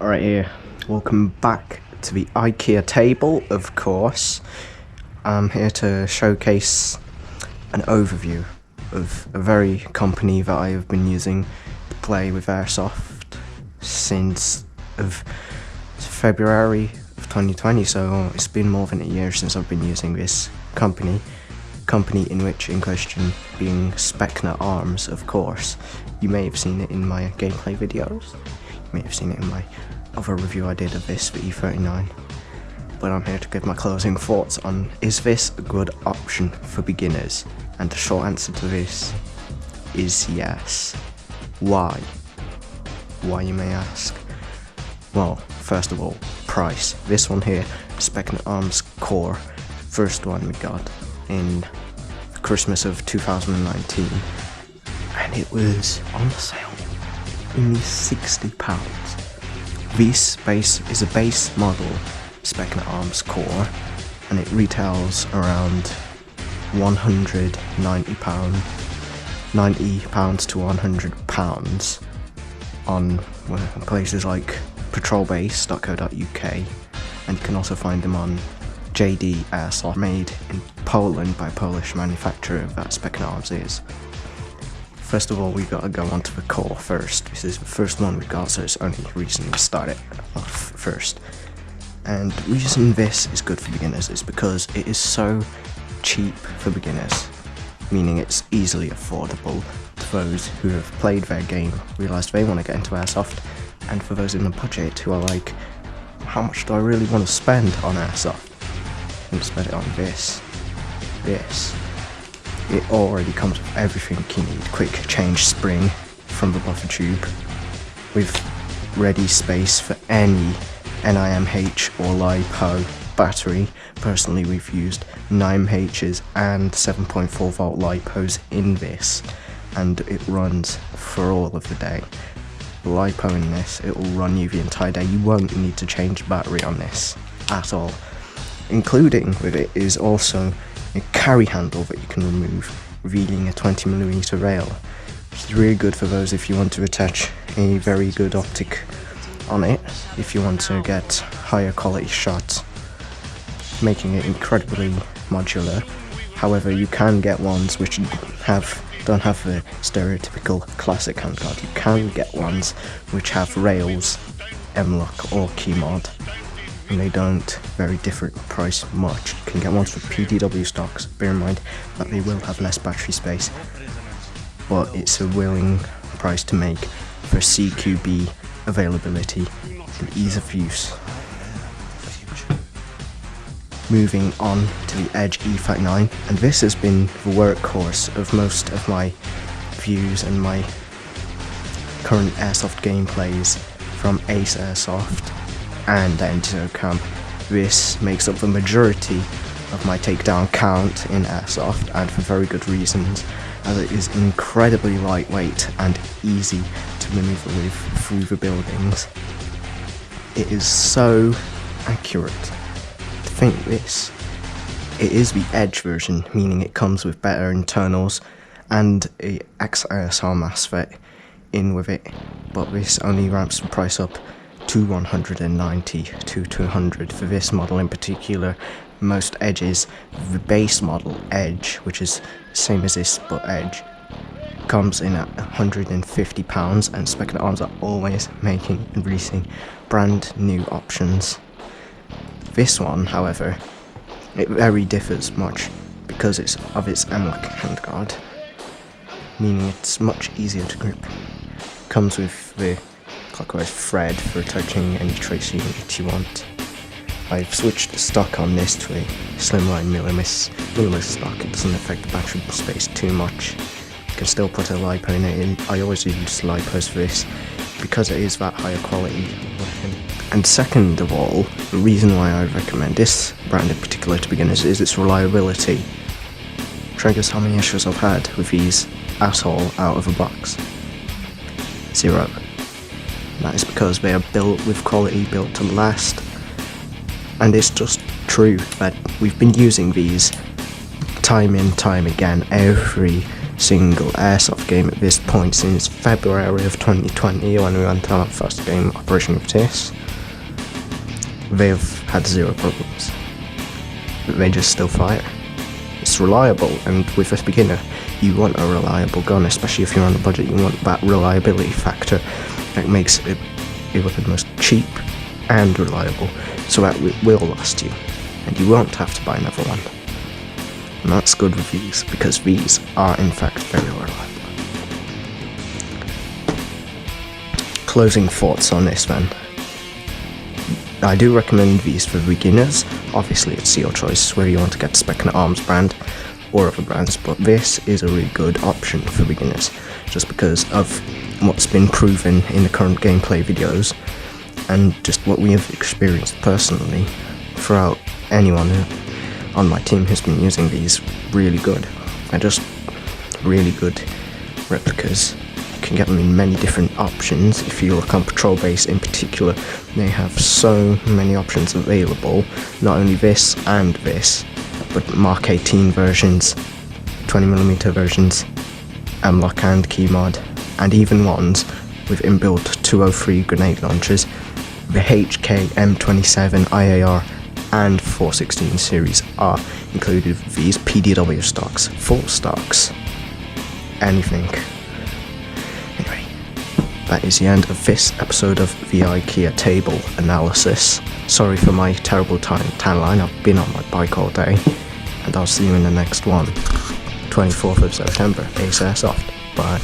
Alright here, welcome back to the IKEA table, of course. I'm here to showcase an overview of a very company that I have been using to play with Airsoft since of February of 2020, so it's been more than a year since I've been using this company in which in question being SPECNA ARMS, of course. You may have seen it in my gameplay videos, you may have seen it in my other review I did of this for E39, but I'm here to give my closing thoughts on, is this a good option for beginners? And the short answer to this is yes. Why? Why, you may ask? Well, first of all, price. This one here, SPECNA ARMS Core, first one we got in Christmas of 2019, and it was on sale, only £60. This base is a base model SPECNA ARMS Core, and it retails around £190, £90 to £100 on places like patrolbase.co.uk, and you can also find them on JD Airsoft, made in Poland by a Polish manufacturer that SPECNA ARMS is. First of all, we gotta go onto the core first. This is the first one we got, so it's only reason we started off first. And the reason this is good for beginners is because it is so cheap for beginners, meaning it's easily affordable to those who have played their game, realised they want to get into Airsoft, and for those in the budget who are like, how much do I really want to spend on Airsoft? I'm gonna spend it on this. It already comes with everything you need. Quick change spring from the buffer tube, with ready space for any NIMH or LiPo battery. Personally, we've used 9Hs and 7.4 volt LiPos in this, and it runs for all of the day. The LiPo in this, it will run you the entire day. You won't need to change the battery on this at all. Including with it is also a carry handle that you can remove, revealing a 20mm rail, which is really good for those if you want to attach a very good optic on it, if you want to get higher quality shots, making it incredibly modular. However, you can get ones which don't have the stereotypical classic handguard. You can get ones which have rails, M-lock or key mod, and they don't vary different price much. You can get ones with PDW stocks. Bear in mind that they will have less battery space, but it's a willing price to make for CQB availability and ease of use. Moving on to the Edge E39, and this has been the workhorse of most of my views and my current Airsoft gameplays from Ace Airsoft and Enzo Camp. This makes up the majority of my takedown count in Airsoft, and for very good reasons, as it is incredibly lightweight and easy to maneuver with through the buildings. It is so accurate. To think this, it is the Edge version, meaning it comes with better internals and a XISR MASFET in with it, but this only ramps the price up to 190 to 200 for this model in particular. Most Edges, the base model Edge, which is the same as this but Edge, comes in at £150, and SPECNA ARMS are always making and releasing brand new options. This one, however, it very differs much because it's of its M-lock handguard, meaning it's much easier to grip. Comes with the clockwise thread for attaching any tracer unit you want. I've switched the stock on this to a slimline millimeter stock. It doesn't affect the battery space too much. You can still put a LiPo in it, and I always use LiPos for this because it is that higher quality weapon. And second of all, the reason why I recommend this brand in particular to beginners is its reliability. Try and guess how many issues I've had with these at all out of a box. 0. That is because they are built with quality, built to last, and it's just true that we've been using these time in, time again. Every single airsoft game at this point since February of 2020 when we went on our first game operation with this. They've had zero problems. They just still fire. It's reliable, and with this beginner, you want a reliable gun, especially if you're on a budget. You want that reliability factor that makes it the most cheap and reliable, so that it will last you, and you won't have to buy another one. And that's good with these, because these are in fact very reliable. Closing thoughts on this then. I do recommend these for beginners. Obviously it's your choice whether you want to get SPECNA ARMS brand or other brands, but this is a really good option for beginners, just because of what's been proven in the current gameplay videos, and just what we have experienced personally throughout. Anyone on my team who's been using these, really good. They're just really good replicas. You can get them in many different options. If you look on Patrol Base in particular, they have so many options available. Not only this and this, but Mark 18 versions, 20mm versions, and lock and key mod, and even ones with inbuilt 203 grenade launchers. The HK M27 IAR and 416 series are included with these. PDW stocks, full stocks, anything. Anyway, that is the end of this episode of the IKEA table analysis. Sorry for my terrible tan line, I've been on my bike all day, and I'll see you in the next one. 24th of September, Airsoft. Bye.